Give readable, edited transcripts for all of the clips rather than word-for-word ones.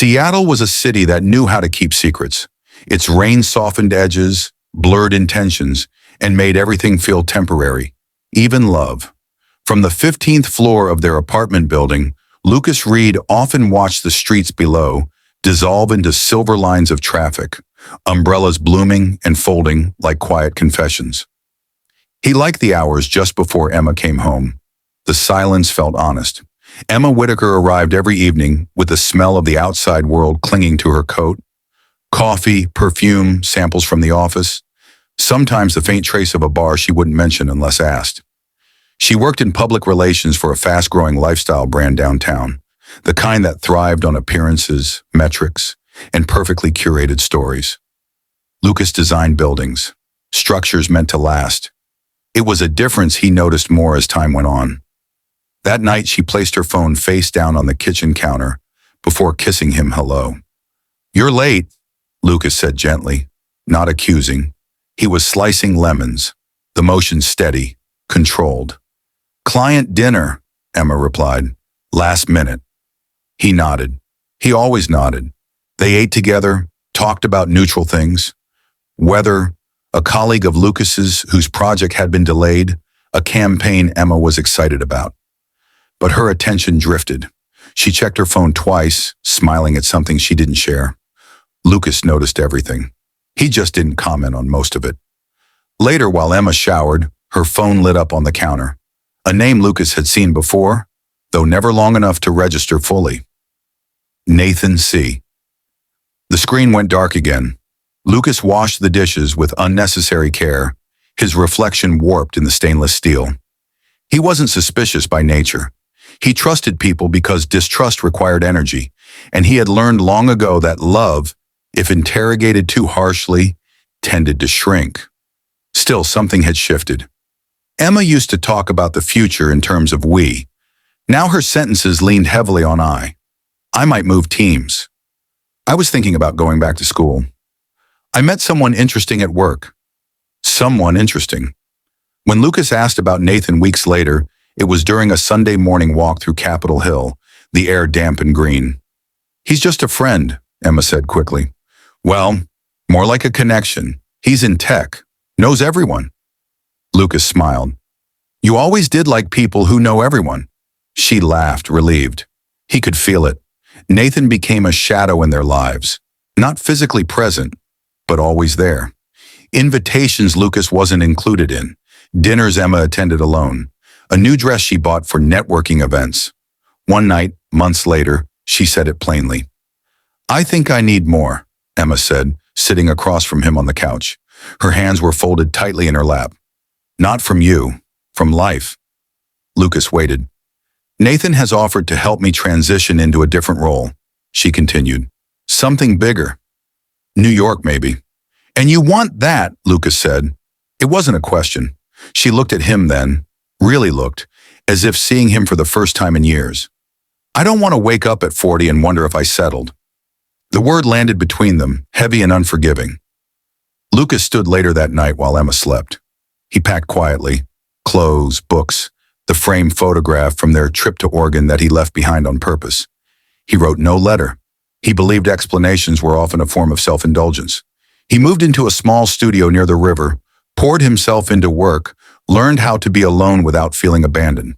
Seattle was a city that knew how to keep secrets. Its rain-softened edges, blurred intentions, and made everything feel temporary, even love. From the 15th floor of their apartment building, Lucas Reed often watched the streets below dissolve into silver lines of traffic, umbrellas blooming and folding like quiet confessions. He liked the hours just before Emma came home. The silence felt honest. Emma Whitaker arrived every evening with the smell of the outside world clinging to her coat. Coffee, perfume, samples from the office. Sometimes the faint trace of a bar she wouldn't mention unless asked. She worked in public relations for a fast-growing lifestyle brand downtown, the kind that thrived on appearances, metrics, and perfectly curated stories. Lucas designed buildings, structures meant to last. It was a difference he noticed more as time went on. That night, she placed her phone face down on the kitchen counter before kissing him hello. "You're late," Lucas said gently, not accusing. He was slicing lemons, the motion steady, controlled. "Client dinner," Emma replied. "Last minute." He nodded. He always nodded. They ate together, talked about neutral things. Weather, a colleague of Lucas's whose project had been delayed, a campaign Emma was excited about. But her attention drifted. She checked her phone twice, smiling at something she didn't share. Lucas noticed everything. He just didn't comment on most of it. Later, while Emma showered, her phone lit up on the counter. A name Lucas had seen before, though never long enough to register fully. Nathan C. The screen went dark again. Lucas washed the dishes with unnecessary care, his reflection warped in the stainless steel. He wasn't suspicious by nature. He trusted people because distrust required energy, and he had learned long ago that love, if interrogated too harshly, tended to shrink. Still, something had shifted. Emma used to talk about the future in terms of we. Now her sentences leaned heavily on I. I might move teams. I was thinking about going back to school. I met someone interesting at work. Someone interesting. When Lucas asked about Nathan weeks later, it was during a Sunday morning walk through Capitol Hill, the air damp and green. "He's just a friend," Emma said quickly. "Well, more like a connection. He's in tech, knows everyone." Lucas smiled. "You always did like people who know everyone." She laughed, relieved. He could feel it. Nathan became a shadow in their lives, not physically present, but always there. Invitations Lucas wasn't included in. Dinners Emma attended alone. A new dress she bought for networking events. One night, months later, she said it plainly. "I think I need more," Emma said, sitting across from him on the couch. Her hands were folded tightly in her lap. "Not from you, from life." Lucas waited. "Nathan has offered to help me transition into a different role," she continued. "Something bigger. New York, maybe." "And you want that," Lucas said. It wasn't a question. She looked at him then, really looked, as if seeing him for the first time in years. "I don't want to wake up at 40 and wonder if I settled." The word landed between them, heavy and unforgiving. Lucas stood later that night while Emma slept. He packed quietly, clothes, books, the framed photograph from their trip to Oregon that he left behind on purpose. He wrote no letter. He believed explanations were often a form of self-indulgence. He moved into a small studio near the river, poured himself into work, learned how to be alone without feeling abandoned.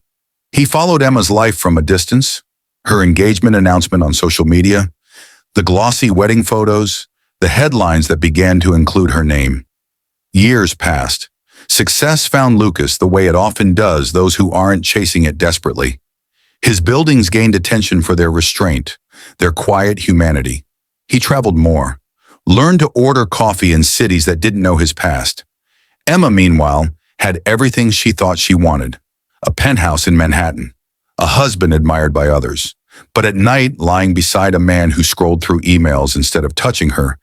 He followed Emma's life from a distance, her engagement announcement on social media, the glossy wedding photos, the headlines that began to include her name. Years passed. Success found Lucas the way it often does those who aren't chasing it desperately. His buildings gained attention for their restraint, their quiet humanity. He traveled more, learned to order coffee in cities that didn't know his past. Emma, meanwhile, had everything she thought she wanted. A penthouse in Manhattan, a husband admired by others. But at night, lying beside a man who scrolled through emails instead of touching her,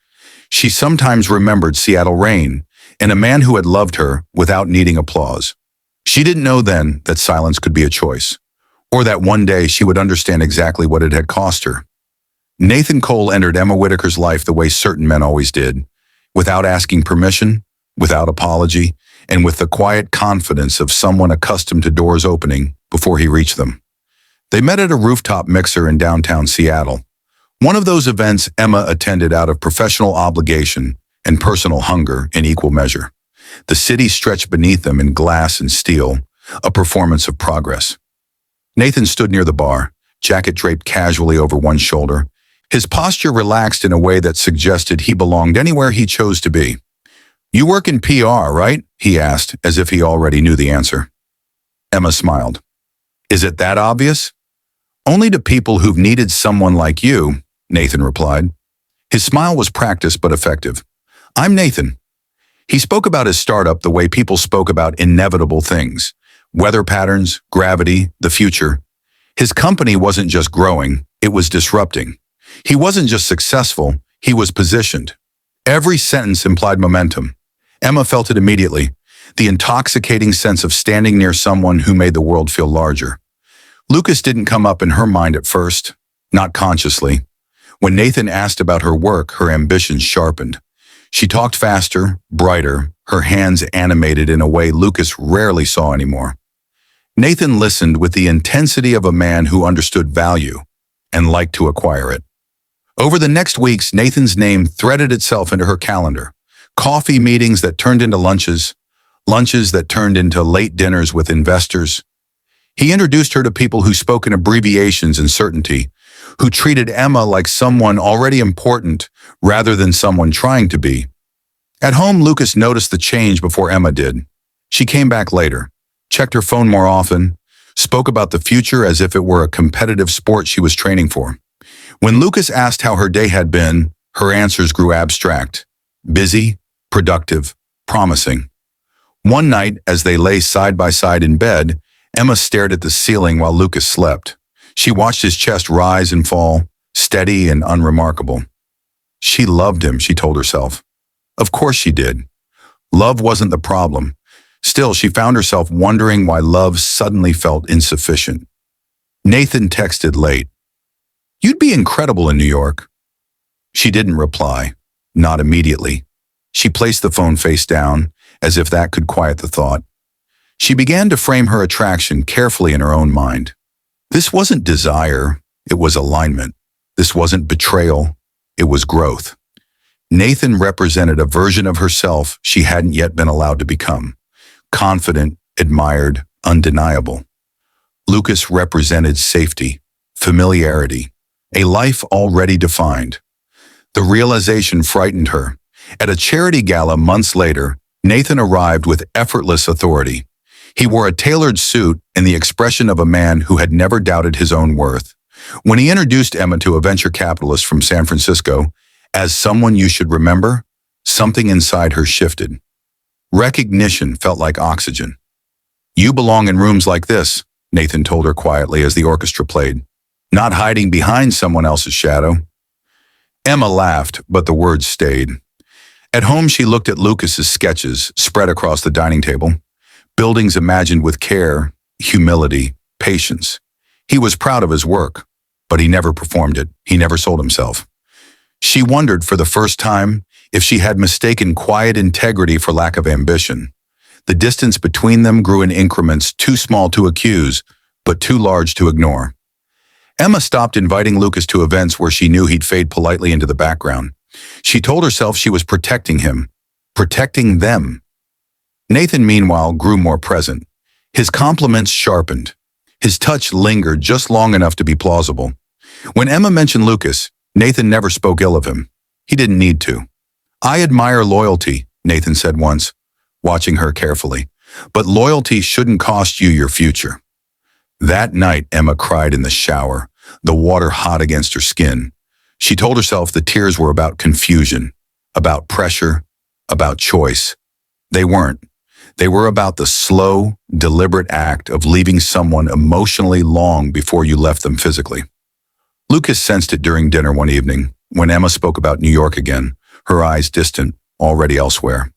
she sometimes remembered Seattle rain and a man who had loved her without needing applause. She didn't know then that silence could be a choice, or that one day she would understand exactly what it had cost her. Nathan Cole entered Emma Whitaker's life the way certain men always did, without asking permission, without apology, and with the quiet confidence of someone accustomed to doors opening before he reached them. They met at a rooftop mixer in downtown Seattle. One of those events Emma attended out of professional obligation and personal hunger in equal measure. The city stretched beneath them in glass and steel, a performance of progress. Nathan stood near the bar, jacket draped casually over one shoulder, his posture relaxed in a way that suggested he belonged anywhere he chose to be. "You work in PR, right?" he asked, as if he already knew the answer. Emma smiled. "Is it that obvious?" "Only to people who've needed someone like you," Nathan replied. His smile was practiced but effective. "I'm Nathan." He spoke about his startup the way people spoke about inevitable things: weather patterns, gravity, the future. His company wasn't just growing, it was disrupting. He wasn't just successful, he was positioned. Every sentence implied momentum. Emma felt it immediately, the intoxicating sense of standing near someone who made the world feel larger. Lucas didn't come up in her mind at first, not consciously. When Nathan asked about her work, her ambitions sharpened. She talked faster, brighter, her hands animated in a way Lucas rarely saw anymore. Nathan listened with the intensity of a man who understood value and liked to acquire it. Over the next weeks, Nathan's name threaded itself into her calendar. Coffee meetings that turned into lunches, lunches that turned into late dinners with investors. He introduced her to people who spoke in abbreviations and certainty, who treated Emma like someone already important rather than someone trying to be. At home, Lucas noticed the change before Emma did. She came back later, checked her phone more often, spoke about the future as if it were a competitive sport she was training for. When Lucas asked how her day had been, her answers grew abstract. Busy, productive, promising. One night, as they lay side by side in bed, Emma stared at the ceiling while Lucas slept. She watched his chest rise and fall, steady and unremarkable. She loved him, she told herself. Of course she did. Love wasn't the problem. Still, she found herself wondering why love suddenly felt insufficient. Nathan texted late. "You'd be incredible in New York." She didn't reply, not immediately. She placed the phone face down, as if that could quiet the thought. She began to frame her attraction carefully in her own mind. This wasn't desire, it was alignment. This wasn't betrayal, it was growth. Nathan represented a version of herself she hadn't yet been allowed to become. Confident, admired, undeniable. Lucas represented safety, familiarity, a life already defined. The realization frightened her. At a charity gala months later, Nathan arrived with effortless authority. He wore a tailored suit and the expression of a man who had never doubted his own worth. When he introduced Emma to a venture capitalist from San Francisco as someone you should remember, something inside her shifted. Recognition felt like oxygen. "You belong in rooms like this," Nathan told her quietly as the orchestra played, "not hiding behind someone else's shadow." Emma laughed, but the words stayed. At home, she looked at Lucas's sketches spread across the dining table. Buildings imagined with care, humility, patience. He was proud of his work, but he never performed it. He never sold himself. She wondered for the first time if she had mistaken quiet integrity for lack of ambition. The distance between them grew in increments too small to accuse, but too large to ignore. Emma stopped inviting Lucas to events where she knew he'd fade politely into the background. She told herself she was protecting him, protecting them. Nathan, meanwhile, grew more present. His compliments sharpened. His touch lingered just long enough to be plausible. When Emma mentioned Lucas, Nathan never spoke ill of him. He didn't need to. "I admire loyalty," Nathan said once, watching her carefully. "But loyalty shouldn't cost you your future." That night, Emma cried in the shower, the water hot against her skin. She told herself the tears were about confusion, about pressure, about choice. They weren't. They were about the slow, deliberate act of leaving someone emotionally long before you left them physically. Lucas sensed it during dinner one evening, when Emma spoke about New York again, her eyes distant, already elsewhere.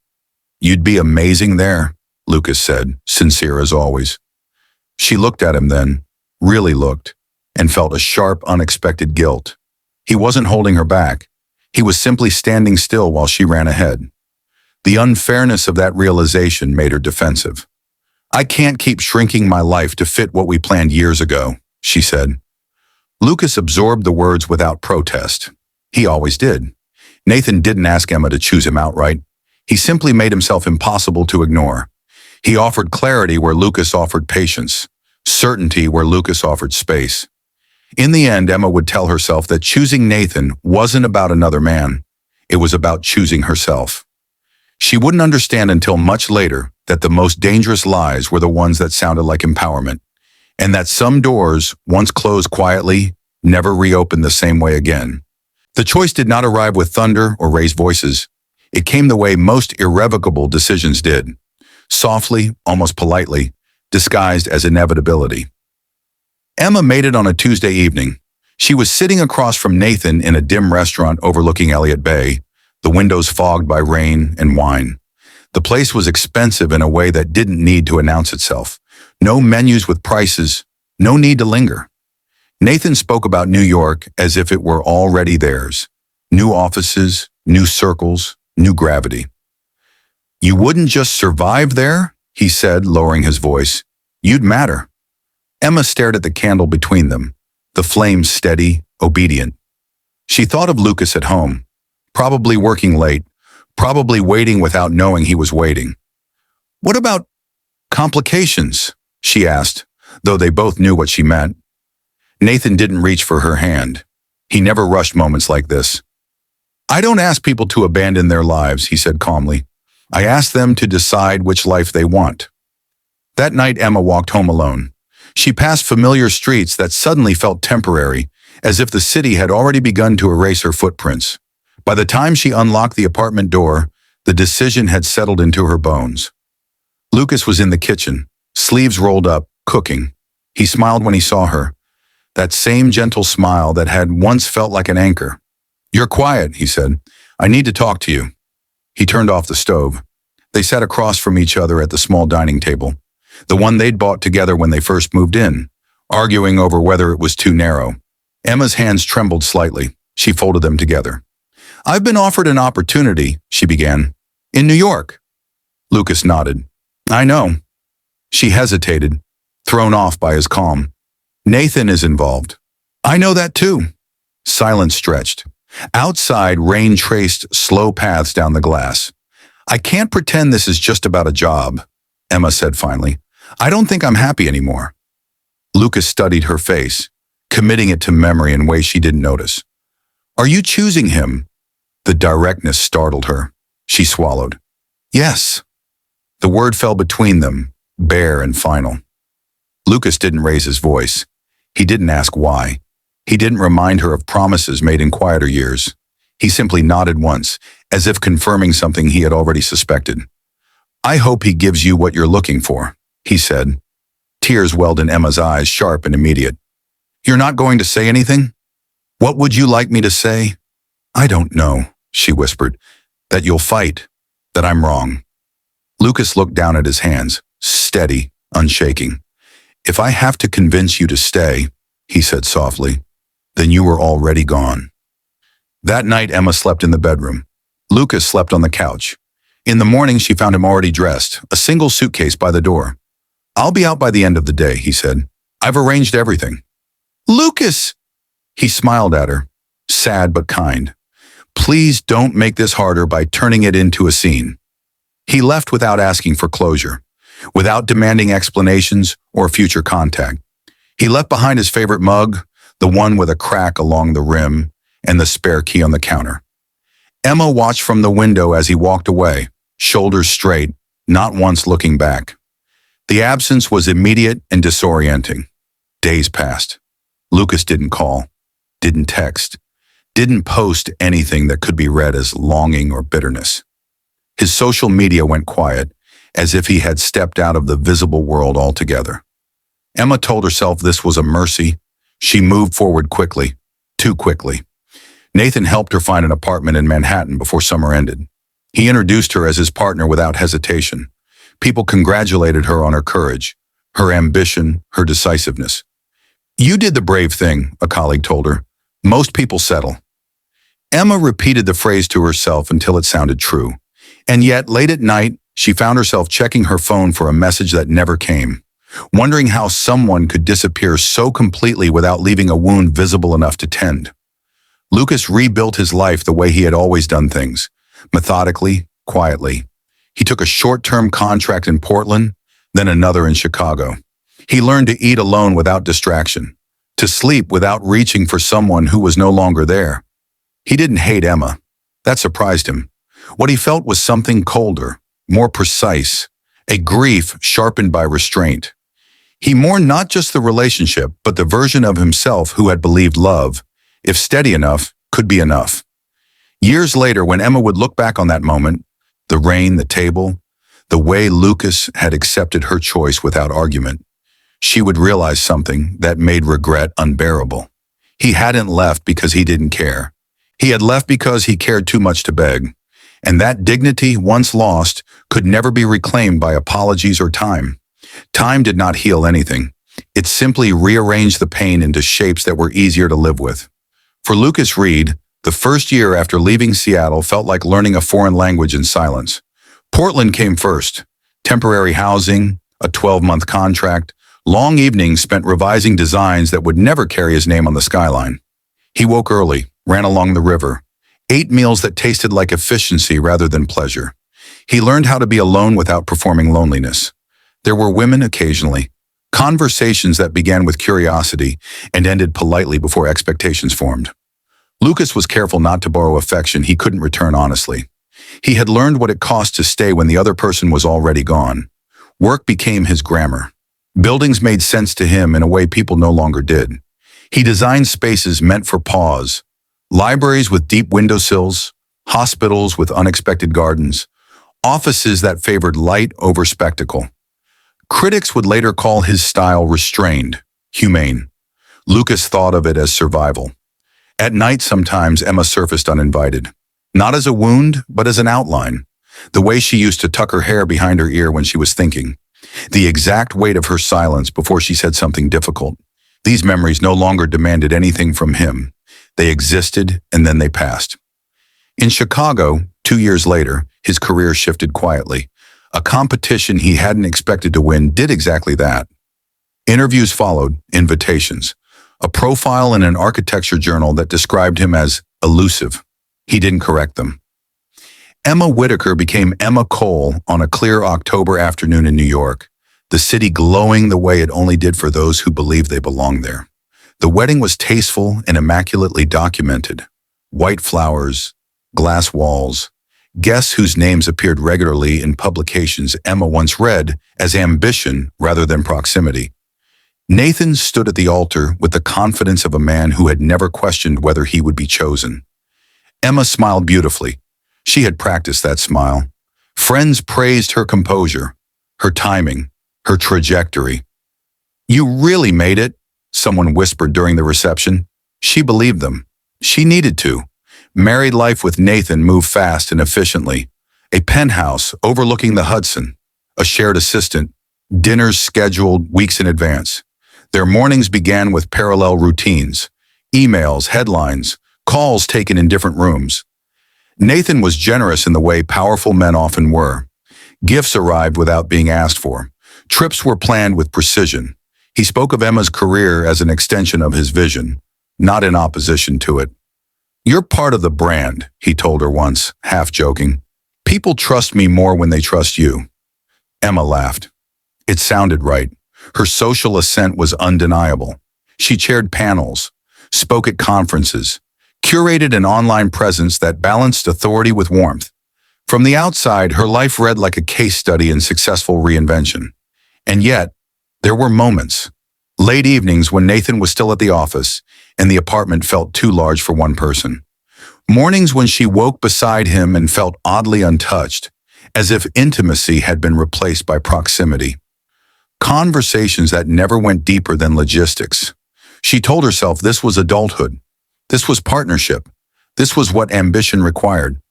"You'd be amazing there," Lucas said, sincere as always. She looked at him then, really looked, and felt a sharp, unexpected guilt. He wasn't holding her back. He was simply standing still while she ran ahead. The unfairness of that realization made her defensive. "I can't keep shrinking my life to fit what we planned years ago," she said. Lucas absorbed the words without protest. He always did. Nathan didn't ask Emma to choose him outright. He simply made himself impossible to ignore. He offered clarity where Lucas offered patience, certainty where Lucas offered space. In the end, Emma would tell herself that choosing Nathan wasn't about another man. It was about choosing herself. She wouldn't understand until much later that the most dangerous lies were the ones that sounded like empowerment, and that some doors, once closed quietly, never reopened the same way again. The choice did not arrive with thunder or raised voices. It came the way most irrevocable decisions did, softly, almost politely, disguised as inevitability. Emma made it on a Tuesday evening. She was sitting across from Nathan in a dim restaurant overlooking Elliott Bay, the windows fogged by rain and wine. The place was expensive in a way that didn't need to announce itself. No menus with prices, no need to linger. Nathan spoke about New York as if it were already theirs. New offices, new circles, new gravity. "You wouldn't just survive there," he said, lowering his voice. "You'd matter." Emma stared at the candle between them, the flame steady, obedient. She thought of Lucas at home, probably working late, probably waiting without knowing he was waiting. "What about complications?" she asked, though they both knew what she meant. Nathan didn't reach for her hand. He never rushed moments like this. "I don't ask people to abandon their lives," he said calmly. "I ask them to decide which life they want." That night, Emma walked home alone. She passed familiar streets that suddenly felt temporary, as if the city had already begun to erase her footprints. By the time she unlocked the apartment door, the decision had settled into her bones. Lucas was in the kitchen, sleeves rolled up, cooking. He smiled when he saw her, that same gentle smile that had once felt like an anchor. "You're quiet," he said. "I need to talk to you." He turned off the stove. They sat across from each other at the small dining table, the one they'd bought together when they first moved in, arguing over whether it was too narrow. Emma's hands trembled slightly. She folded them together. "I've been offered an opportunity," she began. "In New York." Lucas nodded. "I know." She hesitated, thrown off by his calm. "Nathan is involved." "I know that too." Silence stretched. Outside, rain traced slow paths down the glass. "I can't pretend this is just about a job," Emma said finally. "I don't think I'm happy anymore." Lucas studied her face, committing it to memory in ways she didn't notice. "Are you choosing him?" The directness startled her. She swallowed. "Yes." The word fell between them, bare and final. Lucas didn't raise his voice. He didn't ask why. He didn't remind her of promises made in quieter years. He simply nodded once, as if confirming something he had already suspected. "I hope he gives you what you're looking for," he said. Tears welled in Emma's eyes, sharp and immediate. "You're not going to say anything?" "What would you like me to say?" "I don't know," she whispered. "That you'll fight, that I'm wrong." Lucas looked down at his hands, steady, unshaking. "If I have to convince you to stay," he said softly, "then you were already gone." That night, Emma slept in the bedroom. Lucas slept on the couch. In the morning, she found him already dressed, a single suitcase by the door. "I'll be out by the end of the day," he said. "I've arranged everything." "Lucas!" He smiled at her, sad but kind. "Please don't make this harder by turning it into a scene." He left without asking for closure, without demanding explanations or future contact. He left behind his favorite mug, the one with a crack along the rim, and the spare key on the counter. Emma watched from the window as he walked away, shoulders straight, not once looking back. The absence was immediate and disorienting. Days passed. Lucas didn't call, didn't text, didn't post anything that could be read as longing or bitterness. His social media went quiet, as if he had stepped out of the visible world altogether. Emma told herself this was a mercy. She moved forward quickly, too quickly. Nathan helped her find an apartment in Manhattan before summer ended. He introduced her as his partner without hesitation. People congratulated her on her courage, her ambition, her decisiveness. "You did the brave thing," a colleague told her. "Most people settle." Emma repeated the phrase to herself until it sounded true. And yet, late at night, she found herself checking her phone for a message that never came. wondering how someone could disappear so completely without leaving a wound visible enough to tend. Lucas rebuilt his life the way he had always done things, methodically, quietly. He took a short-term contract in Portland, then another in Chicago. He learned to eat alone without distraction, to sleep without reaching for someone who was no longer there. He didn't hate Emma. That surprised him. What he felt was something colder, more precise, a grief sharpened by restraint. He mourned not just the relationship, but the version of himself who had believed love, if steady enough, could be enough. Years later, when Emma would look back on that moment, the rain, the table, the way Lucas had accepted her choice without argument, she would realize something that made regret unbearable. He hadn't left because he didn't care. He had left because he cared too much to beg. And that dignity, once lost, could never be reclaimed by apologies or time. Time did not heal anything. It simply rearranged the pain into shapes that were easier to live with. For Lucas Reed, the first year after leaving Seattle felt like learning a foreign language in silence. Portland came first. Temporary housing, a 12-month contract, long evenings spent revising designs that would never carry his name on the skyline. He woke early, ran along the river, ate meals that tasted like efficiency rather than pleasure. He learned how to be alone without performing loneliness. There were women occasionally, conversations that began with curiosity and ended politely before expectations formed. Lucas was careful not to borrow affection he couldn't return honestly. He had learned what it cost to stay when the other person was already gone. Work became his grammar. Buildings made sense to him in a way people no longer did. He designed spaces meant for pause, libraries with deep windowsills, hospitals with unexpected gardens, offices that favored light over spectacle. Critics would later call his style restrained, humane. Lucas thought of it as survival. At night, sometimes Emma surfaced uninvited. Not as a wound, but as an outline. The way she used to tuck her hair behind her ear when she was thinking. The exact weight of her silence before she said something difficult. These memories no longer demanded anything from him. They existed, and then they passed. In Chicago, 2 years later, his career shifted quietly. A competition he hadn't expected to win did exactly that. Interviews followed, invitations. A profile in an architecture journal that described him as elusive. He didn't correct them. Emma Whitaker became Emma Cole on a clear October afternoon in New York, the city glowing the way it only did for those who believed they belonged there. The wedding was tasteful and immaculately documented. White flowers, glass walls, guests whose names appeared regularly in publications Emma once read as ambition rather than proximity. Nathan stood at the altar with the confidence of a man who had never questioned whether he would be chosen. Emma smiled beautifully. She had practiced that smile. Friends praised her composure, her timing, her trajectory. "You really made it," someone whispered during the reception. She believed them. She needed to. Married life with Nathan moved fast and efficiently. A penthouse overlooking the Hudson, a shared assistant, dinners scheduled weeks in advance. Their mornings began with parallel routines, emails, headlines, calls taken in different rooms. Nathan was generous in the way powerful men often were. Gifts arrived without being asked for. Trips were planned with precision. He spoke of Emma's career as an extension of his vision, not in opposition to it. "You're part of the brand," he told her once, half joking. "People trust me more when they trust you." Emma laughed. It sounded right. Her social ascent was undeniable. She chaired panels, spoke at conferences, curated an online presence that balanced authority with warmth. From the outside, her life read like a case study in successful reinvention. And yet, there were moments, late evenings when Nathan was still at the office and the apartment felt too large for one person. Mornings when she woke beside him and felt oddly untouched, as if intimacy had been replaced by proximity. Conversations that never went deeper than logistics. She told herself this was adulthood. This was partnership. This was what ambition required.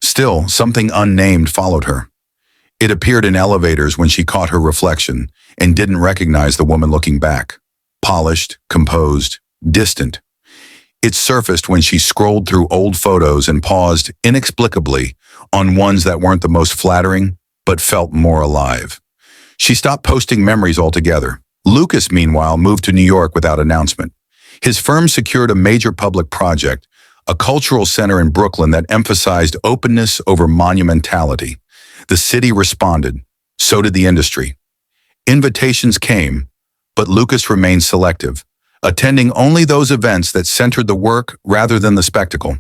Still, something unnamed followed her. It appeared in elevators when she caught her reflection and didn't recognize the woman looking back. Polished, composed, distant. It surfaced when she scrolled through old photos and paused inexplicably on ones that weren't the most flattering, but felt more alive. She stopped posting memories altogether. Lucas, meanwhile, moved to New York without announcement. His firm secured a major public project, a cultural center in Brooklyn that emphasized openness over monumentality. The city responded. So did the industry. Invitations came, but Lucas remained selective, attending only those events that centered the work rather than the spectacle.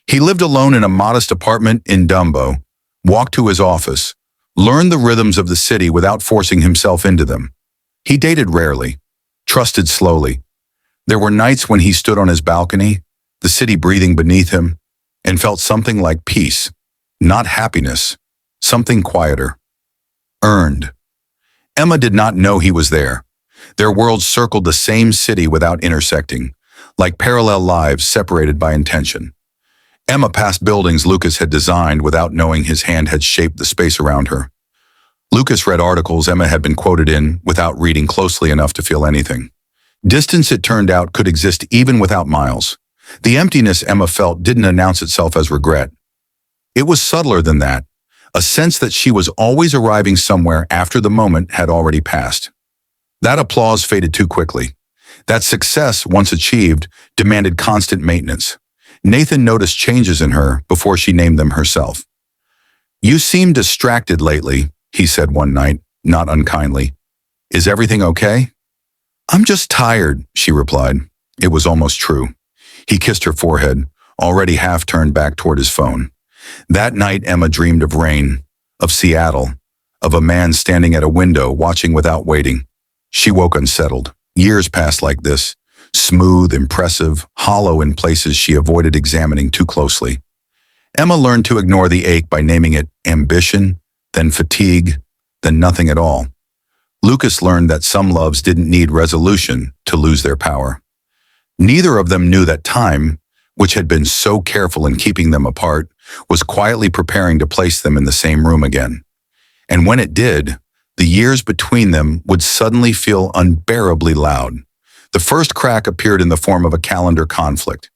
He lived alone in a modest apartment in Dumbo, walked to his office, learned the rhythms of the city without forcing himself into them. He dated rarely, trusted slowly. There were nights when he stood on his balcony, the city breathing beneath him, and felt something like peace, not happiness, something quieter. Earned. Emma did not know he was there. Their worlds circled the same city without intersecting, like parallel lives separated by intention. Emma passed buildings Lucas had designed without knowing his hand had shaped the space around her. Lucas read articles Emma had been quoted in without reading closely enough to feel anything. Distance, it turned out, could exist even without miles. The emptiness Emma felt didn't announce itself as regret. It was subtler than that, a sense that she was always arriving somewhere after the moment had already passed. That applause faded too quickly. That success, once achieved, demanded constant maintenance. Nathan noticed changes in her before she named them herself. "You seem distracted lately," he said one night, not unkindly. "Is everything okay?" "I'm just tired," she replied. It was almost true. He kissed her forehead, already half turned back toward his phone. That night, Emma dreamed of rain, of Seattle, of a man standing at a window watching without waiting. She woke unsettled. Years passed like this, smooth, impressive, hollow in places she avoided examining too closely. Emma learned to ignore the ache by naming it ambition, then fatigue, then nothing at all. Lucas learned that some loves didn't need resolution to lose their power. Neither of them knew that time, which had been so careful in keeping them apart, was quietly preparing to place them in the same room again. And when it did, the years between them would suddenly feel unbearably loud. The first crack appeared in the form of a calendar conflict.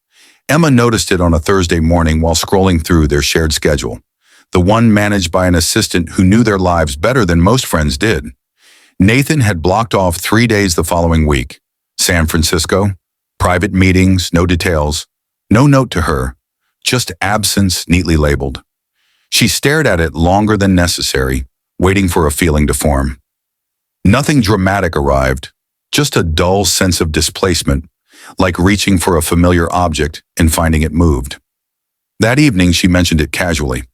Emma noticed it on a Thursday morning while scrolling through their shared schedule, the one managed by an assistant who knew their lives better than most friends did. Nathan had blocked off 3 days the following week. San Francisco, private meetings, no details, no note to her, just absence neatly labeled. She stared at it longer than necessary, waiting for a feeling to form. Nothing dramatic arrived, just a dull sense of displacement, like reaching for a familiar object and finding it moved. That evening, she mentioned it casually.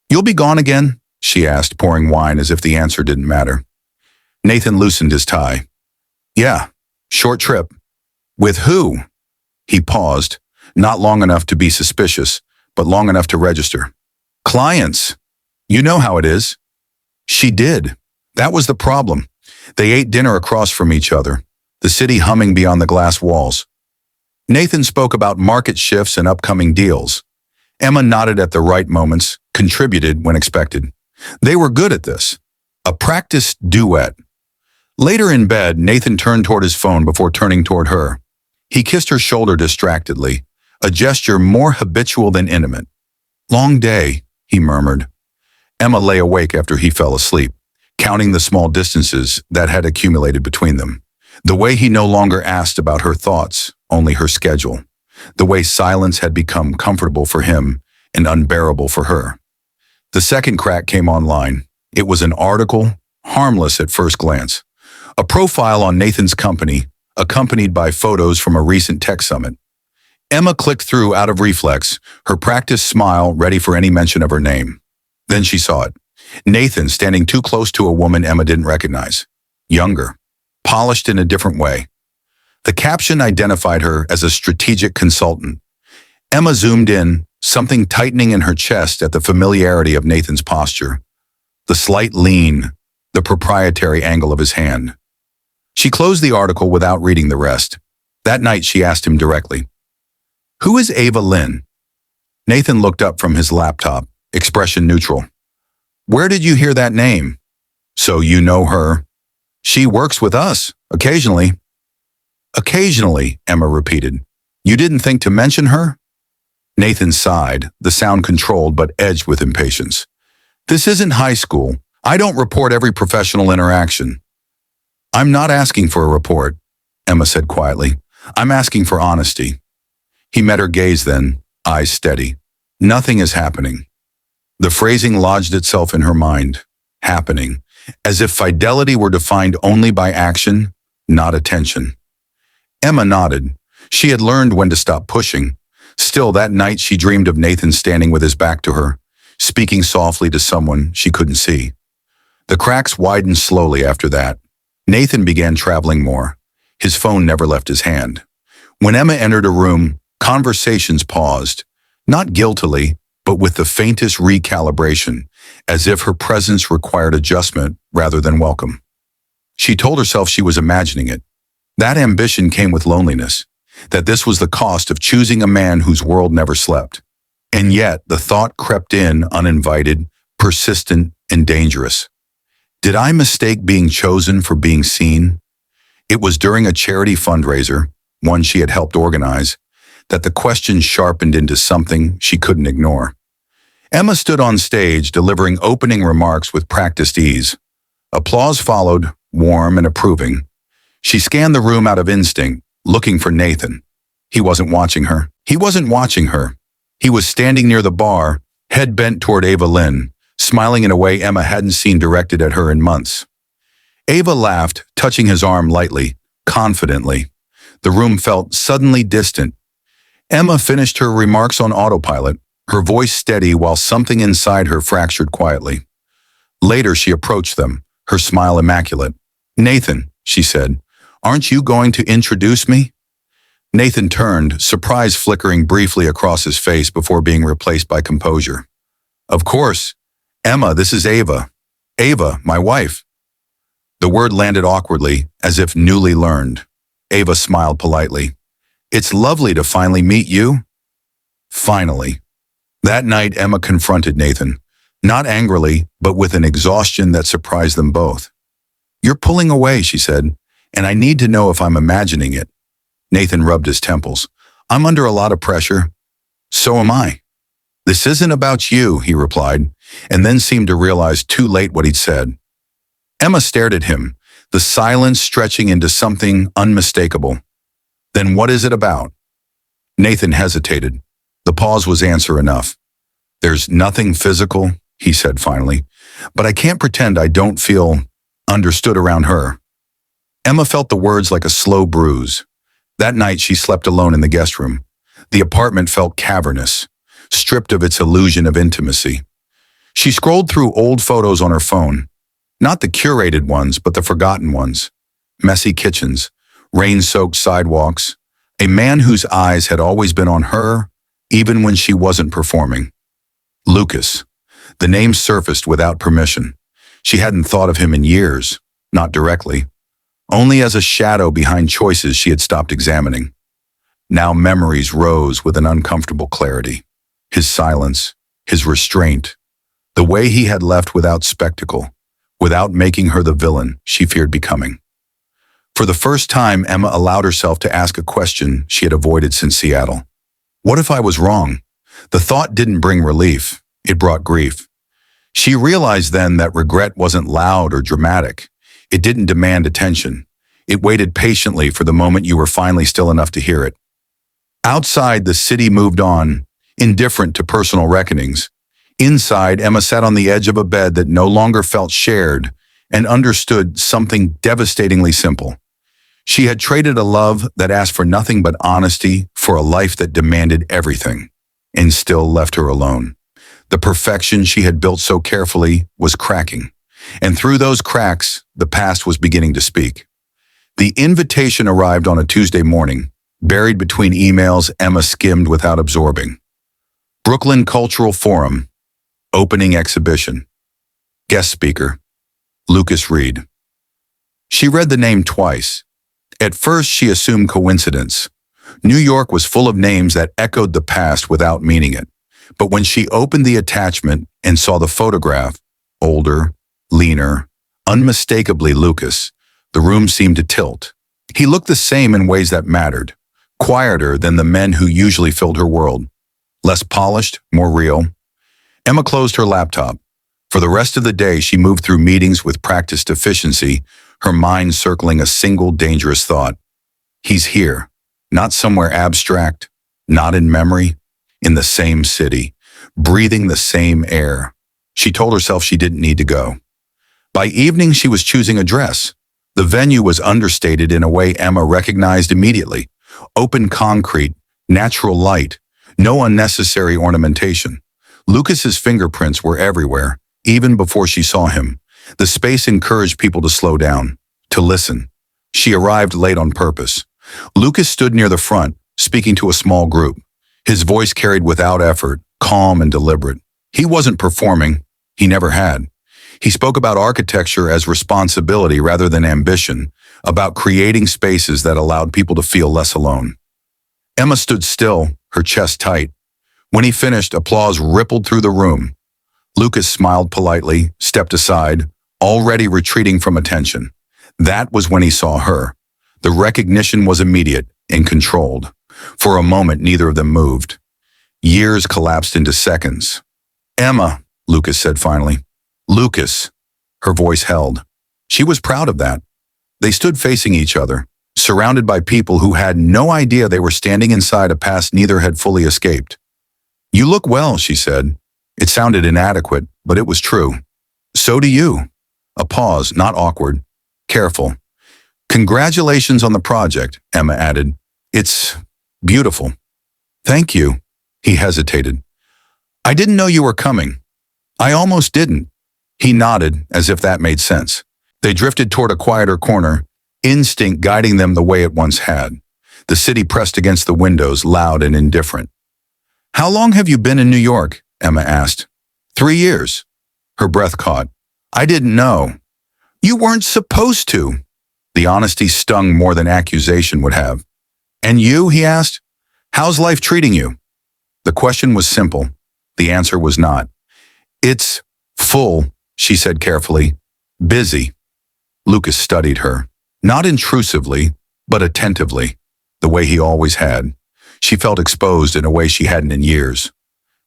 "You'll be gone again?" she asked, pouring wine as if the answer didn't matter. Nathan loosened his tie. "Yeah, short trip." "With who?" He paused, not long enough to be suspicious, but long enough to register. "Clients. You know how it is." She did. That was the problem. They ate dinner across from each other, the city humming beyond the glass walls. Nathan spoke about market shifts and upcoming deals. Emma nodded at the right moments, contributed when expected. They were good at this. A practiced duet. Later in bed, Nathan turned toward his phone before turning toward her. He kissed her shoulder distractedly, a gesture more habitual than intimate. "Long day," he murmured. Emma lay awake after he fell asleep, counting the small distances that had accumulated between them. The way he no longer asked about her thoughts, only her schedule. The way silence had become comfortable for him and unbearable for her. The second crack came online. It was an article, harmless at first glance. A profile on Nathan's company, accompanied by photos from a recent tech summit. Emma clicked through out of reflex, her practiced smile ready for any mention of her name. Then she saw it. Nathan standing too close to a woman Emma didn't recognize. Younger. Polished in a different way. The caption identified her as a strategic consultant. Emma zoomed in, something tightening in her chest at the familiarity of Nathan's posture. The slight lean, the proprietary angle of his hand. She closed the article without reading the rest. That night she asked him directly, "Who is Ava Lynn?" Nathan looked up from his laptop, expression neutral. "Where did you hear that name?" "So you know her." "She works with us, occasionally." "Occasionally," Emma repeated. "You didn't think to mention her?" Nathan sighed, the sound controlled but edged with impatience. "This isn't high school. I don't report every professional interaction. I'm not asking for a report, Emma said quietly. I'm asking for honesty. He met her gaze then, eyes steady. Nothing is happening. The phrasing lodged itself in her mind. Happening. As if fidelity were defined only by action, not attention. Emma nodded. She had learned when to stop pushing. Still, that night she dreamed of Nathan standing with his back to her, speaking softly to someone she couldn't see. The cracks widened slowly after that. Nathan began traveling more. His phone never left his hand. When Emma entered a room, conversations paused, not guiltily, but with the faintest recalibration, as if her presence required adjustment rather than welcome. She told herself she was imagining it. That ambition came with loneliness, that this was the cost of choosing a man whose world never slept. And yet, the thought crept in uninvited, persistent, and dangerous. Did I mistake being chosen for being seen? It was during a charity fundraiser, one she had helped organize, that the question sharpened into something she couldn't ignore. Emma stood on stage delivering opening remarks with practiced ease. Applause followed, warm and approving. She scanned the room out of instinct, looking for Nathan. He wasn't watching her. He wasn't watching her. He was standing near the bar, head bent toward Ava Lynn, smiling in a way Emma hadn't seen directed at her in months. Ava laughed, touching his arm lightly, confidently. The room felt suddenly distant. Emma finished her remarks on autopilot, her voice steady while something inside her fractured quietly. Later she approached them, her smile immaculate. "Nathan," she said, "aren't you going to introduce me?" Nathan turned, surprise flickering briefly across his face before being replaced by composure. "Of course. Emma, this is Ava. Ava, my wife." The word landed awkwardly, as if newly learned. Ava smiled politely. "It's lovely to finally meet you." Finally. That night, Emma confronted Nathan, not angrily, but with an exhaustion that surprised them both. "You're pulling away," she said, "and I need to know if I'm imagining it." Nathan rubbed his temples. "I'm under a lot of pressure." "So am I." "This isn't about you," he replied, and then seemed to realize too late what he'd said. Emma stared at him, the silence stretching into something unmistakable. "Then what is it about?" Nathan hesitated. The pause was answer enough. "There's nothing physical," he said finally, "but I can't pretend I don't feel understood around her." Emma felt the words like a slow bruise. That night she slept alone in the guest room. The apartment felt cavernous, stripped of its illusion of intimacy. She scrolled through old photos on her phone, not the curated ones, but the forgotten ones. Messy kitchens, rain-soaked sidewalks, a man whose eyes had always been on her, even when she wasn't performing. Lucas. The name surfaced without permission. She hadn't thought of him in years, not directly, only as a shadow behind choices she had stopped examining. Now memories rose with an uncomfortable clarity. His silence, his restraint, the way he had left without spectacle, without making her the villain she feared becoming. For the first time, Emma allowed herself to ask a question she had avoided since Seattle. What if I was wrong? The thought didn't bring relief, it brought grief. She realized then that regret wasn't loud or dramatic. It didn't demand attention. It waited patiently for the moment you were finally still enough to hear it. Outside, the city moved on, indifferent to personal reckonings. Inside, Emma sat on the edge of a bed that no longer felt shared and understood something devastatingly simple. She had traded a love that asked for nothing but honesty for a life that demanded everything, and still left her alone. The perfection she had built so carefully was cracking, and through those cracks, the past was beginning to speak. The invitation arrived on a Tuesday morning, buried between emails Emma skimmed without absorbing. Brooklyn Cultural Forum, opening exhibition. Guest speaker, Lucas Reed. She read the name twice. At first, she assumed coincidence. New York was full of names that echoed the past without meaning it. But when she opened the attachment and saw the photograph, older, leaner, unmistakably Lucas, the room seemed to tilt. He looked the same in ways that mattered, quieter than the men who usually filled her world. Less polished, more real. Emma closed her laptop. For the rest of the day, she moved through meetings with practiced efficiency, her mind circling a single dangerous thought. He's here, not somewhere abstract, not in memory, in the same city, breathing the same air. She told herself she didn't need to go. By evening, she was choosing a dress. The venue was understated in a way Emma recognized immediately. Open concrete, natural light, no unnecessary ornamentation. Lucas's fingerprints were everywhere, even before she saw him. The space encouraged people to slow down, to listen. She arrived late on purpose. Lucas stood near the front, speaking to a small group. His voice carried without effort, calm and deliberate. He wasn't performing. He never had. He spoke about architecture as responsibility rather than ambition, about creating spaces that allowed people to feel less alone. Emma stood still, her chest tight. When he finished, applause rippled through the room. Lucas smiled politely, stepped aside, already retreating from attention. That was when he saw her. The recognition was immediate and controlled. For a moment, neither of them moved. Years collapsed into seconds. "Emma," Lucas said finally. "Lucas." Her voice held. She was proud of that. They stood facing each other, surrounded by people who had no idea they were standing inside a past neither had fully escaped. "You look well," she said. It sounded inadequate, but it was true. "So do you." A pause, not awkward, careful. "Congratulations on the project," Emma added. "It's beautiful." "Thank you." He hesitated. "I didn't know you were coming." "I almost didn't." He nodded, as if that made sense. They drifted toward a quieter corner, instinct guiding them the way it once had. The city pressed against the windows, loud and indifferent. "How long have you been in New York?" Emma asked. 3 years. Her breath caught. "I didn't know." "You weren't supposed to." The honesty stung more than accusation would have. "And you?" he asked. "How's life treating you?" The question was simple. The answer was not. "It's full," she said carefully. "Busy." Lucas studied her. Not intrusively, but attentively, the way he always had. She felt exposed in a way she hadn't in years.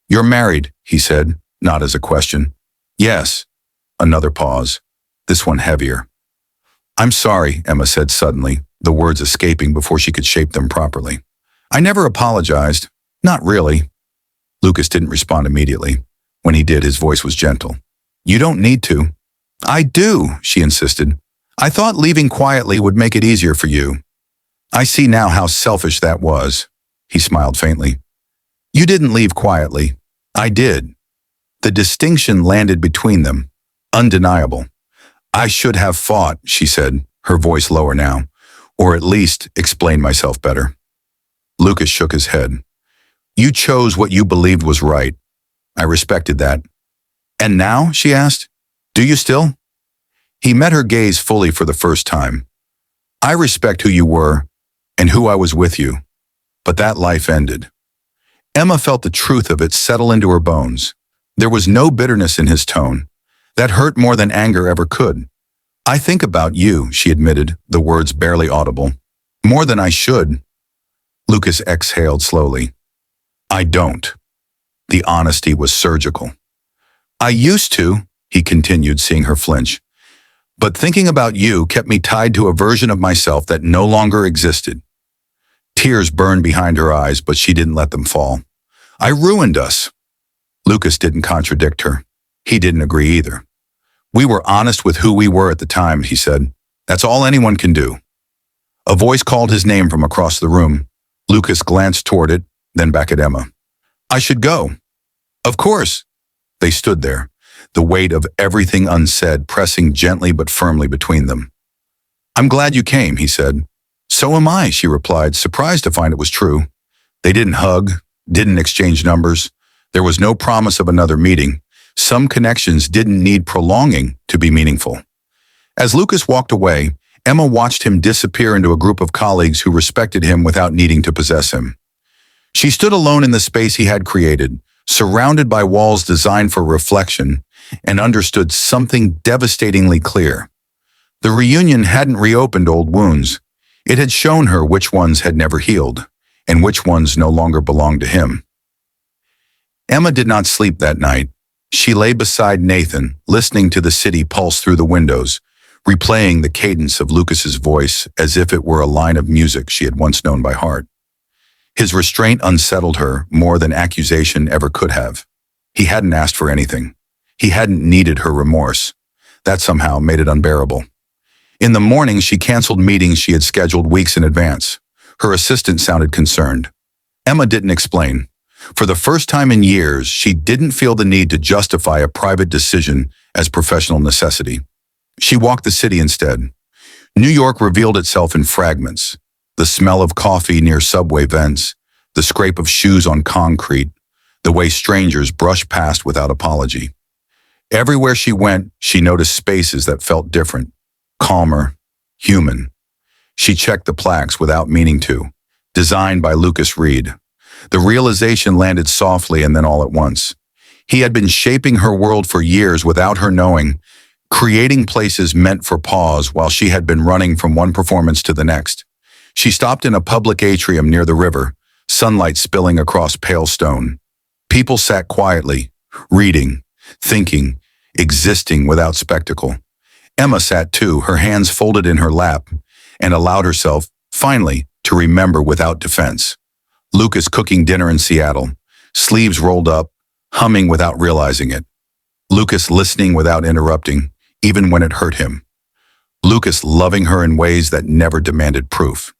"You're married," he said, not as a question. "Yes." Another pause. This one heavier. "I'm sorry," Emma said suddenly, the words escaping before she could shape them properly. "I never apologized. Not really." Lucas didn't respond immediately. When he did, his voice was gentle. "You don't need to." "I do," she insisted. "I thought leaving quietly would make it easier for you." "I see now how selfish that was." He smiled faintly. "You didn't leave quietly. I did." The distinction landed between them, undeniable. "I should have fought," she said, her voice lower now, "or at least explained myself better." Lucas shook his head. "You chose what you believed was right. I respected that." "And now?" she asked. "Do you still?" He met her gaze fully for the first time. "I respect who you were and who I was with you, but that life ended." Emma felt the truth of it settle into her bones. There was no bitterness in his tone. That hurt more than anger ever could. "I think about you," she admitted, the words barely audible. "More than I should." Lucas exhaled slowly. "I don't." The honesty was surgical. "I used to," he continued, seeing her flinch. "But thinking about you kept me tied to a version of myself that no longer existed." Tears burned behind her eyes, but she didn't let them fall. "I ruined us." Lucas didn't contradict her. He didn't agree either. "We were honest with who we were at the time," he said. "That's all anyone can do." A voice called his name from across the room. Lucas glanced toward it, then back at Emma. "I should go." "Of course." They stood there, the weight of everything unsaid pressing gently but firmly between them. "I'm glad you came," he said. "So am I," she replied, surprised to find it was true. They didn't hug, didn't exchange numbers. There was no promise of another meeting. Some connections didn't need prolonging to be meaningful. As Lucas walked away, Emma watched him disappear into a group of colleagues who respected him without needing to possess him. She stood alone in the space he had created, surrounded by walls designed for reflection, and understood something devastatingly clear. The reunion hadn't reopened old wounds. It had shown her which ones had never healed, and which ones no longer belonged to him. Emma did not sleep that night. She lay beside Nathan, listening to the city pulse through the windows, replaying the cadence of Lucas's voice as if it were a line of music she had once known by heart. His restraint unsettled her more than accusation ever could have. He hadn't asked for anything. He hadn't needed her remorse. That somehow made it unbearable. In the morning, she canceled meetings she had scheduled weeks in advance. Her assistant sounded concerned. Emma didn't explain. For the first time in years, she didn't feel the need to justify a private decision as professional necessity. She walked the city instead. New York revealed itself in fragments. The smell of coffee near subway vents, the scrape of shoes on concrete, the way strangers brushed past without apology. Everywhere she went, she noticed spaces that felt different, calmer, human. She checked the plaques without meaning to. Designed by Lucas Reed. The realization landed softly and then all at once. He had been shaping her world for years without her knowing, creating places meant for pause while she had been running from one performance to the next. She stopped in a public atrium near the river, sunlight spilling across pale stone. People sat quietly, reading, thinking, existing without spectacle. Emma sat too, her hands folded in her lap, and allowed herself, finally, to remember without defense. Lucas cooking dinner in Seattle, sleeves rolled up, humming without realizing it. Lucas listening without interrupting, even when it hurt him. Lucas loving her in ways that never demanded proof.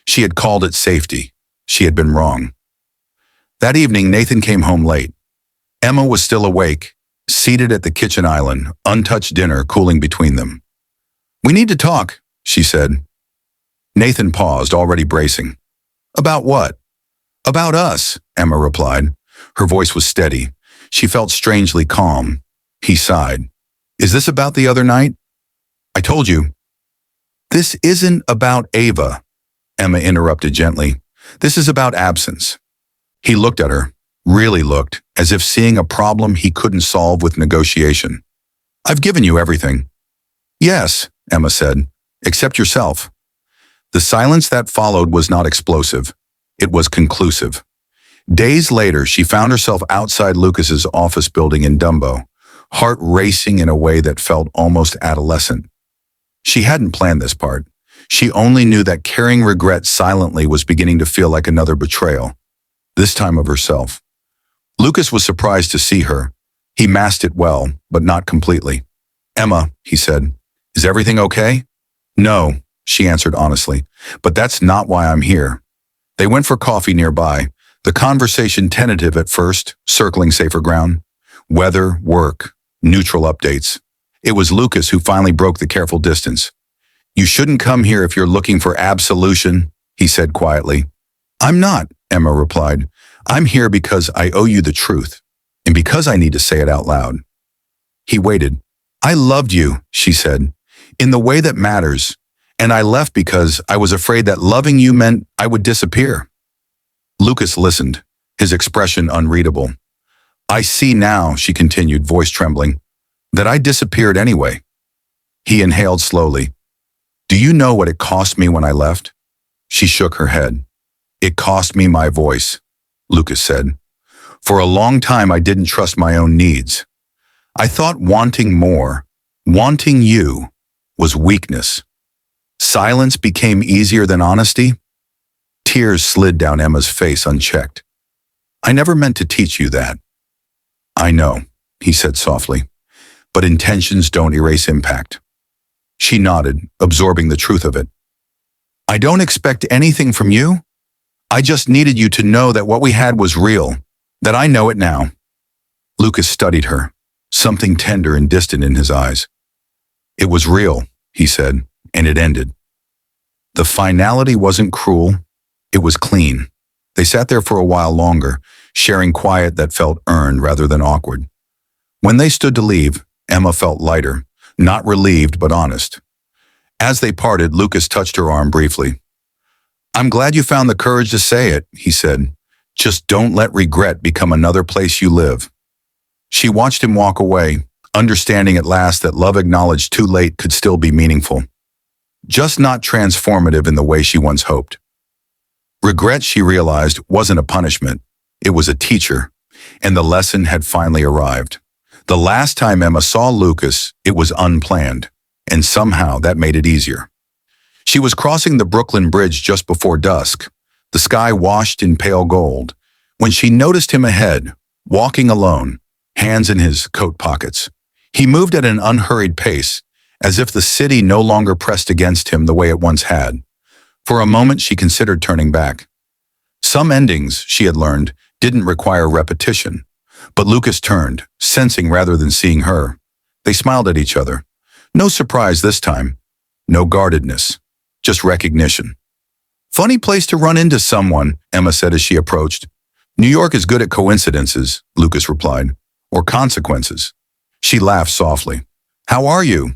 She had called it safety. She had been wrong. That evening, Nathan came home late. Emma was still awake, seated at the kitchen island, untouched dinner cooling between them. "We need to talk," she said. Nathan paused, already bracing. "About what?" "About us," Emma replied. Her voice was steady. She felt strangely calm. He sighed. "Is this about the other night?" "I told you." "This isn't about Ava," Emma interrupted gently. "This is about absence." He looked at her, really looked, as if seeing a problem he couldn't solve with negotiation. "I've given you everything." "Yes," Emma said, "except yourself." The silence that followed was not explosive. It was conclusive. Days later, she found herself outside Lucas's office building in Dumbo, heart racing in a way that felt almost adolescent. She hadn't planned this part. She only knew that carrying regret silently was beginning to feel like another betrayal, this time of herself. Lucas was surprised to see her. He masked it well, but not completely. "Emma," he said, "is everything okay?" "No," she answered honestly, "but that's not why I'm here." They went for coffee nearby, the conversation tentative at first, circling safer ground. Weather, work, neutral updates. It was Lucas who finally broke the careful distance. "You shouldn't come here if you're looking for absolution," he said quietly. "I'm not," Emma replied. "I'm here because I owe you the truth, and because I need to say it out loud." He waited. "I loved you," she said, "in the way that matters, and I left because I was afraid that loving you meant I would disappear." Lucas listened, his expression unreadable. "I see now," she continued, voice trembling, "that I disappeared anyway." He inhaled slowly. "Do you know what it cost me when I left?" She shook her head. "It cost me my voice," Lucas said. "For a long time I didn't trust my own needs. I thought wanting more, wanting you, was weakness. Silence became easier than honesty." Tears slid down Emma's face unchecked. "I never meant to teach you that." "I know," he said softly, "but intentions don't erase impact." She nodded, absorbing the truth of it. "I don't expect anything from you. I just needed you to know that what we had was real, that I know it now." Lucas studied her, something tender and distant in his eyes. "It was real," he said, "and it ended." The finality wasn't cruel. It was clean. They sat there for a while longer, sharing quiet that felt earned rather than awkward. When they stood to leave, Emma felt lighter, not relieved but honest. As they parted, Lucas touched her arm briefly. "I'm glad you found the courage to say it," he said. "Just don't let regret become another place you live." She watched him walk away, understanding at last that love acknowledged too late could still be meaningful. Just not transformative in the way she once hoped. Regret, she realized, wasn't a punishment. It was a teacher, and the lesson had finally arrived. The last time Emma saw Lucas, it was unplanned, and somehow that made it easier. She was crossing the Brooklyn Bridge just before dusk, the sky washed in pale gold, when she noticed him ahead, walking alone, hands in his coat pockets. He moved at an unhurried pace, as if the city no longer pressed against him the way it once had. For a moment she considered turning back. Some endings, she had learned, didn't require repetition. But Lucas turned, sensing rather than seeing her. They smiled at each other. No surprise this time. No guardedness. Just recognition. Funny place to run into someone, Emma said as she approached. New York is good at coincidences, Lucas replied. Or consequences. She laughed softly. How are you?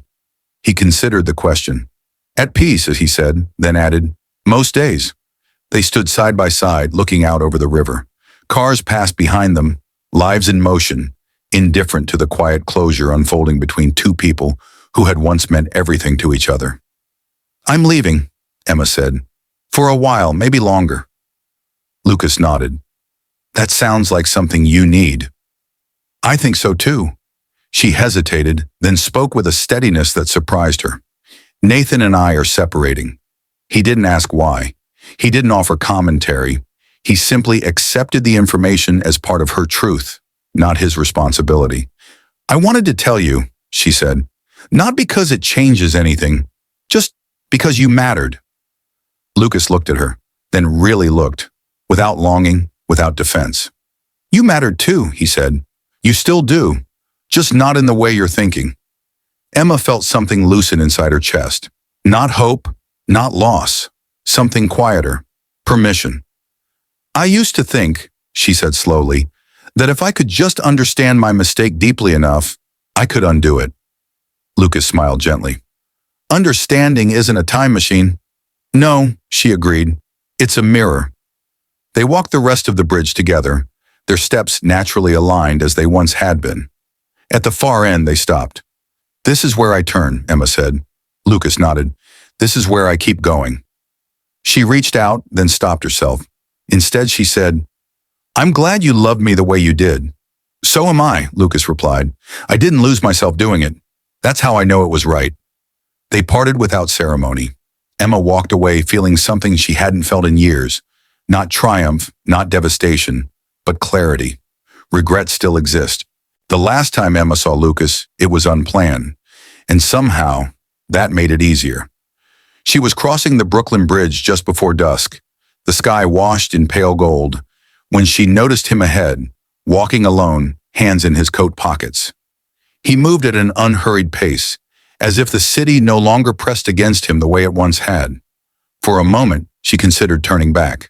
He considered the question. At peace, as he said, then added, most days. They stood side by side, looking out over the river. Cars passed behind them, lives in motion, indifferent to the quiet closure unfolding between two people who had once meant everything to each other. I'm leaving, Emma said. For a while, maybe longer. Lucas nodded. That sounds like something you need. I think so too. She hesitated, then spoke with a steadiness that surprised her. Nathan and I are separating. He didn't ask why. He didn't offer commentary. He simply accepted the information as part of her truth, not his responsibility. I wanted to tell you, she said, not because it changes anything, just because you mattered. Lucas looked at her, then really looked, without longing, without defense. You mattered too, he said. You still do, just not in the way you're thinking. Emma felt something loosen inside her chest. Not hope, not loss, something quieter, permission. I used to think, she said slowly, that if I could just understand my mistake deeply enough, I could undo it. Lucas smiled gently. Understanding isn't a time machine. No, she agreed. It's a mirror. They walked the rest of the bridge together, their steps naturally aligned as they once had been. At the far end, they stopped. This is where I turn, Emma said. Lucas nodded. This is where I keep going. She reached out, then stopped herself. Instead, she said, I'm glad you loved me the way you did. So am I, Lucas replied. I didn't lose myself doing it. That's how I know it was right. They parted without ceremony. Emma walked away feeling something she hadn't felt in years. Not triumph, not devastation, but clarity. Regrets still exist. The last time Emma saw Lucas, it was unplanned. And somehow, that made it easier. She was crossing the Brooklyn Bridge just before dusk, the sky washed in pale gold, when she noticed him ahead, walking alone, hands in his coat pockets. He moved at an unhurried pace, as if the city no longer pressed against him the way it once had. For a moment, she considered turning back.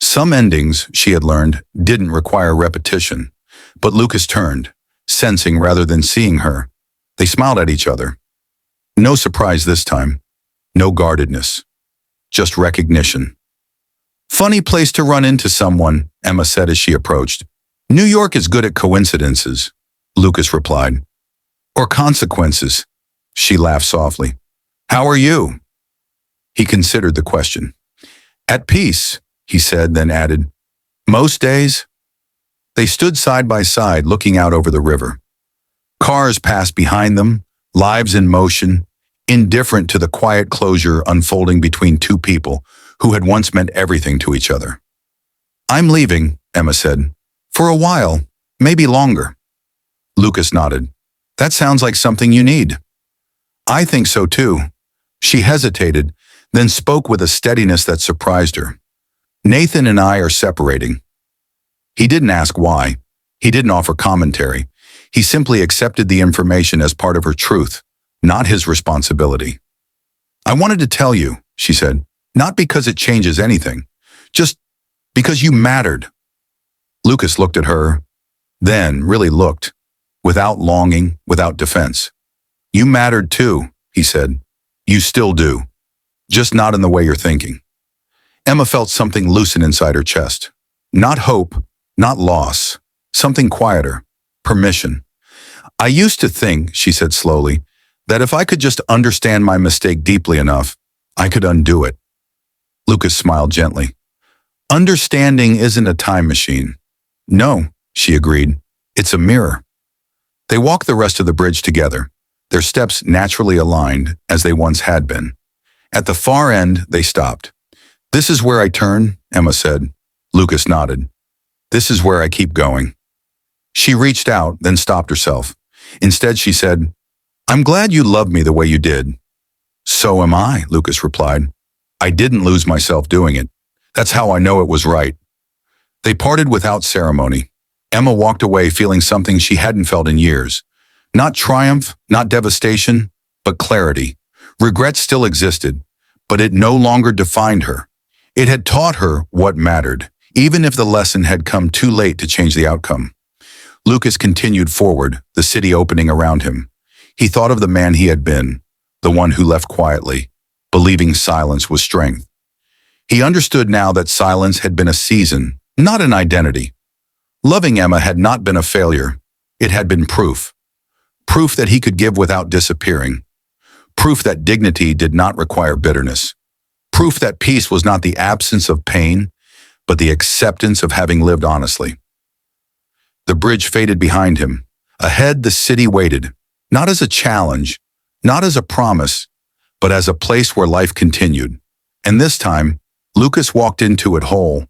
Some endings, she had learned, didn't require repetition, but Lucas turned, sensing rather than seeing her. They smiled at each other. No surprise this time. No guardedness. Just recognition. Funny place to run into someone, Emma said as she approached. New York is good at coincidences, Lucas replied. Or consequences. She laughed softly. How are you? He considered the question. At peace, he said, then added, most days? They stood side by side looking out over the river. Cars passed behind them, lives in motion, indifferent to the quiet closure unfolding between two people who had once meant everything to each other. I'm leaving, Emma said. For a while, maybe longer. Lucas nodded. That sounds like something you need. I think so too. She hesitated, then spoke with a steadiness that surprised her. Nathan and I are separating. He didn't ask why. He didn't offer commentary. He simply accepted the information as part of her truth, not his responsibility. I wanted to tell you, she said, not because it changes anything, just because you mattered. Lucas looked at her, then really looked, without longing, without defense. You mattered too, he said. You still do, just not in the way you're thinking. Emma felt something loosen inside her chest. Not hope, not loss, something quieter, permission. I used to think, she said slowly, that if I could just understand my mistake deeply enough, I could undo it. Lucas smiled gently. Understanding isn't a time machine. No, she agreed. It's a mirror. They walked the rest of the bridge together, their steps naturally aligned as they once had been. At the far end, they stopped. "This is where I turn," Emma said. Lucas nodded. "This is where I keep going." She reached out, then stopped herself. Instead, she said, "I'm glad you loved me the way you did." "So am I," Lucas replied. "I didn't lose myself doing it. That's how I know it was right." They parted without ceremony. Emma walked away feeling something she hadn't felt in years. Not triumph, not devastation, but clarity. Regret still existed, but it no longer defined her. It had taught her what mattered, even if the lesson had come too late to change the outcome. Lucas continued forward, the city opening around him. He thought of the man he had been, the one who left quietly, believing silence was strength. He understood now that silence had been a season, not an identity. Loving Emma had not been a failure. It had been proof. Proof that he could give without disappearing. Proof that dignity did not require bitterness. Proof that peace was not the absence of pain, but the acceptance of having lived honestly. The bridge faded behind him. Ahead, the city waited, not as a challenge, not as a promise, but as a place where life continued. And this time, Lucas walked into it whole,